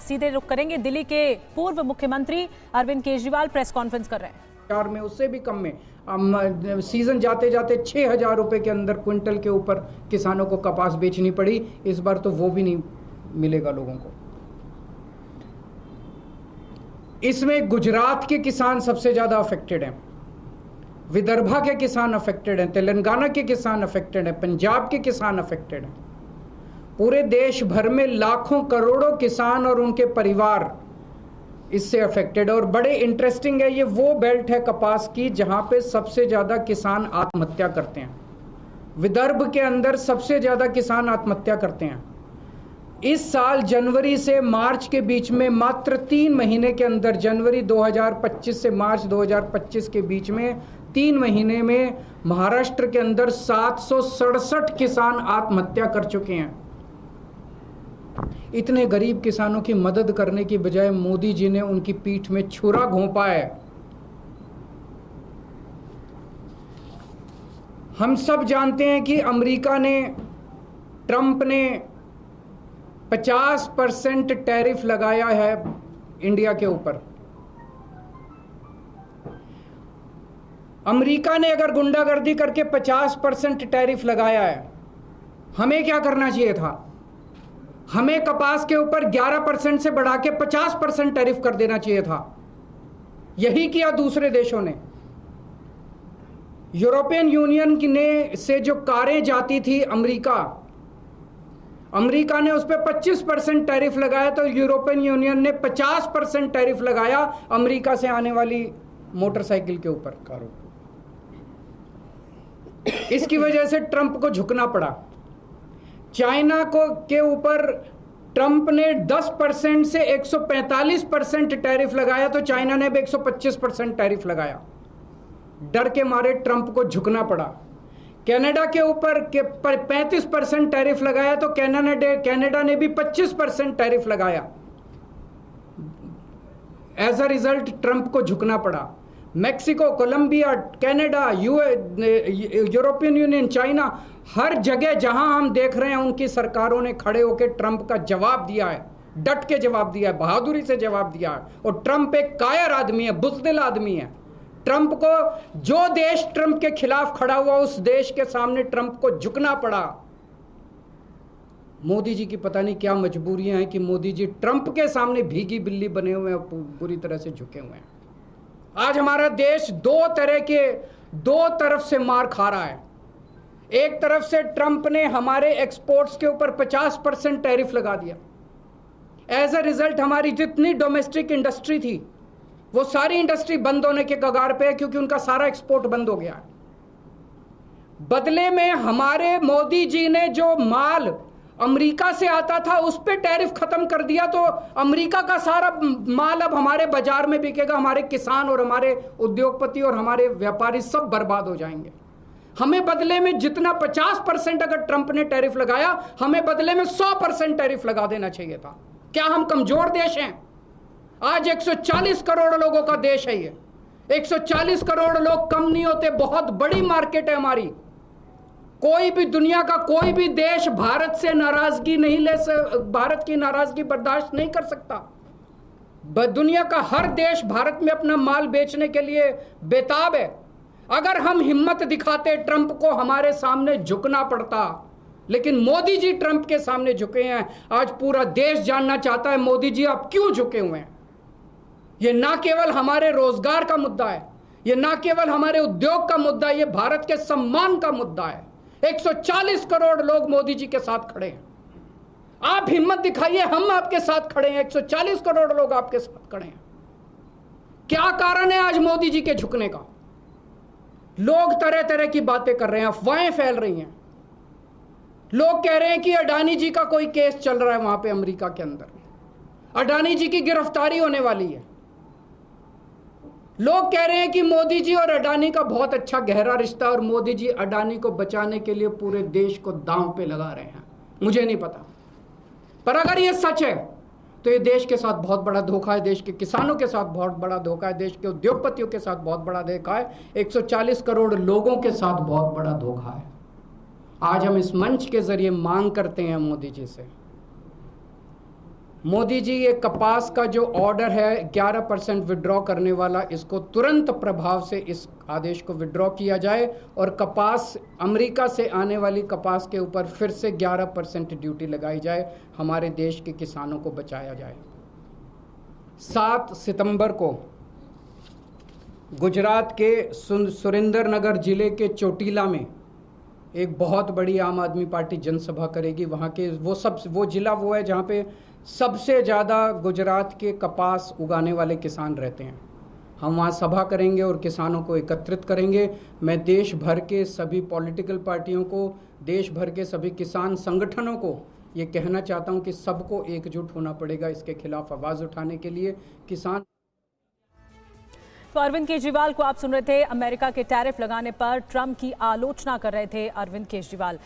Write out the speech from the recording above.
सीधे रुख करेंगे। दिल्ली के पूर्व मुख्यमंत्री अरविंद केजरीवाल प्रेस कॉन्फ्रेंस कर रहे हैं। चार में उससे भी कम में सीजन जाते जाते 6,000 रुपए के अंदर क्विंटल के ऊपर किसानों को कपास बेचनी पड़ी। इस बार तो वो भी नहीं मिलेगा लोगों को। इसमें गुजरात के किसान सबसे ज्यादा अफेक्टेड हैं, विदर्भा के किसान अफेक्टेड हैं, तेलंगाना के किसान अफेक्टेड हैं, पंजाब के किसान अफेक्टेड हैं। पूरे देश भर में लाखों करोड़ों किसान और उनके परिवार इससे अफेक्टेड है। और बड़े इंटरेस्टिंग है, ये वो बेल्ट है कपास की जहां पे सबसे ज्यादा किसान आत्महत्या करते हैं। विदर्भ के अंदर सबसे ज्यादा किसान आत्महत्या करते हैं। इस साल जनवरी से मार्च के बीच में मात्र 3 महीने के अंदर, जनवरी 2025 से मार्च 2025 के बीच में 3 महीने में महाराष्ट्र के अंदर 767 किसान आत्महत्या कर चुके हैं। इतने गरीब किसानों की मदद करने की बजाय मोदी जी ने उनकी पीठ में छुरा घोंपा है। हम सब जानते हैं कि अमेरिका ने, ट्रंप ने 50% टैरिफ लगाया है इंडिया के ऊपर। अमेरिका ने अगर गुंडागर्दी करके 50% टैरिफ लगाया है, हमें क्या करना चाहिए था? हमें कपास के ऊपर 11% से बढ़ा के 50% टैरिफ कर देना चाहिए था। यही किया दूसरे देशों ने। यूरोपियन यूनियन ने से जो कारें जाती थी अमेरिका ने उस पर 25% टैरिफ लगाया, तो यूरोपियन यूनियन ने 50% टैरिफ लगाया अमेरिका से आने वाली मोटरसाइकिल के ऊपर, कारों। इसकी वजह से ट्रंप को झुकना पड़ा। चाइना के ऊपर ट्रंप ने 10% से 145% टैरिफ लगाया, तो चाइना ने भी 125% टैरिफ लगाया। डर के मारे ट्रंप को झुकना पड़ा। कनाडा के ऊपर 35% टैरिफ लगाया, तो कनाडा ने भी 25% टैरिफ लगाया। एज अ रिजल्ट ट्रंप को झुकना पड़ा। Mexico, Colombia, Canada, European Union, China, हर जगह जहां हम देख रहे हैं उनकी सरकारों ने खड़े होकर ट्रंप का जवाब दिया है, डट के जवाब दिया है, बहादुरी से जवाब दिया है। और ट्रंप एक कायर आदमी है, बुज़दिल आदमी है। ट्रंप को, जो देश ट्रंप के खिलाफ खड़ा हुआ उस देश के सामने ट्रंप को झुकना पड़ा। मोदी जी की पता नहीं क्या मजबूरियां हैं कि मोदी जी ट्रंप के सामने भीगी बिल्ली बने हुए हैं, पूरी तरह से झुके हुए हैं। आज हमारा देश दो तरफ से मार खा रहा है। एक तरफ से ट्रंप ने हमारे एक्सपोर्ट्स के ऊपर 50% टैरिफ लगा दिया। एज अ रिजल्ट हमारी जितनी डोमेस्टिक इंडस्ट्री थी वो सारी इंडस्ट्री बंद होने के कगार पे है, क्योंकि उनका सारा एक्सपोर्ट बंद हो गया है। बदले में हमारे मोदी जी ने जो माल अमेरिका से आता था उस पे टैरिफ खत्म कर दिया, तो अमेरिका का सारा माल अब हमारे बाजार में बिकेगा। हमारे किसान और हमारे उद्योगपति और हमारे व्यापारी सब बर्बाद हो जाएंगे। हमें बदले में जितना 50% अगर ट्रंप ने टैरिफ लगाया, हमें बदले में 100% टैरिफ लगा देना चाहिए था। क्या हम कमजोर देश हैं? आज 140 करोड़ लोगों का देश है ये। 140 करोड़ लोग कम नहीं होते, बहुत बड़ी मार्केट है हमारी। कोई भी, दुनिया का कोई भी देश भारत से नाराजगी नहीं भारत की नाराजगी बर्दाश्त नहीं कर सकता। दुनिया का हर देश भारत में अपना माल बेचने के लिए बेताब है। अगर हम हिम्मत दिखाते, ट्रंप को हमारे सामने झुकना पड़ता, लेकिन मोदी जी ट्रंप के सामने झुके हैं। आज पूरा देश जानना चाहता है मोदी जी आप क्यों झुके हुए हैं। ये ना केवल हमारे रोजगार का मुद्दा है, ये ना केवल हमारे उद्योग का मुद्दा है, ये भारत के सम्मान का मुद्दा है। 140 करोड़ लोग मोदी जी के साथ खड़े हैं। आप हिम्मत दिखाइए, हम आपके साथ खड़े हैं। 140 करोड़ लोग आपके साथ खड़े हैं। क्या कारण है आज मोदी जी के झुकने का? लोग तरह तरह की बातें कर रहे हैं, अफवाहें फैल रही हैं। लोग कह रहे हैं कि अडानी जी का कोई केस चल रहा है वहां पे अमेरिका के अंदर, अडानी जी की गिरफ्तारी होने वाली है। लोग कह रहे हैं कि मोदी जी और अडानी का बहुत अच्छा गहरा रिश्ता, और मोदी जी अडानी को बचाने के लिए पूरे देश को दांव पे लगा रहे हैं। मुझे नहीं पता, पर अगर ये सच है तो ये देश के साथ बहुत बड़ा धोखा है, देश के किसानों के साथ बहुत बड़ा धोखा है, देश के उद्योगपतियों के साथ बहुत बड़ा धोखा है, 140 करोड़ लोगों के साथ बहुत बड़ा धोखा है। आज हम इस मंच के जरिए मांग करते हैं मोदी जी से मोदी जी, ये कपास का जो ऑर्डर है 11% विड्रॉ करने वाला, इसको तुरंत प्रभाव से इस आदेश को विड्रॉ किया जाए और कपास, अमेरिका से आने वाली कपास के ऊपर फिर से 11% ड्यूटी लगाई जाए, हमारे देश के किसानों को बचाया जाए। 7 सितंबर को गुजरात के सुरेंद्रनगर जिले के चोटीला में एक बहुत बड़ी आम आदमी पार्टी जनसभा करेगी। वहाँ के वो जिला वो है जहाँ पे सबसे ज़्यादा गुजरात के कपास उगाने वाले किसान रहते हैं। हम वहाँ सभा करेंगे और किसानों को एकत्रित करेंगे। मैं देश भर के सभी पॉलिटिकल पार्टियों को, देश भर के सभी किसान संगठनों को ये कहना चाहता हूँ कि सबको एकजुट होना पड़ेगा इसके खिलाफ आवाज़ उठाने के लिए। किसान तो अरविंद केजरीवाल को आप सुन रहे थे। अमेरिका के टैरिफ लगाने पर ट्रंप की आलोचना कर रहे थे अरविंद केजरीवाल।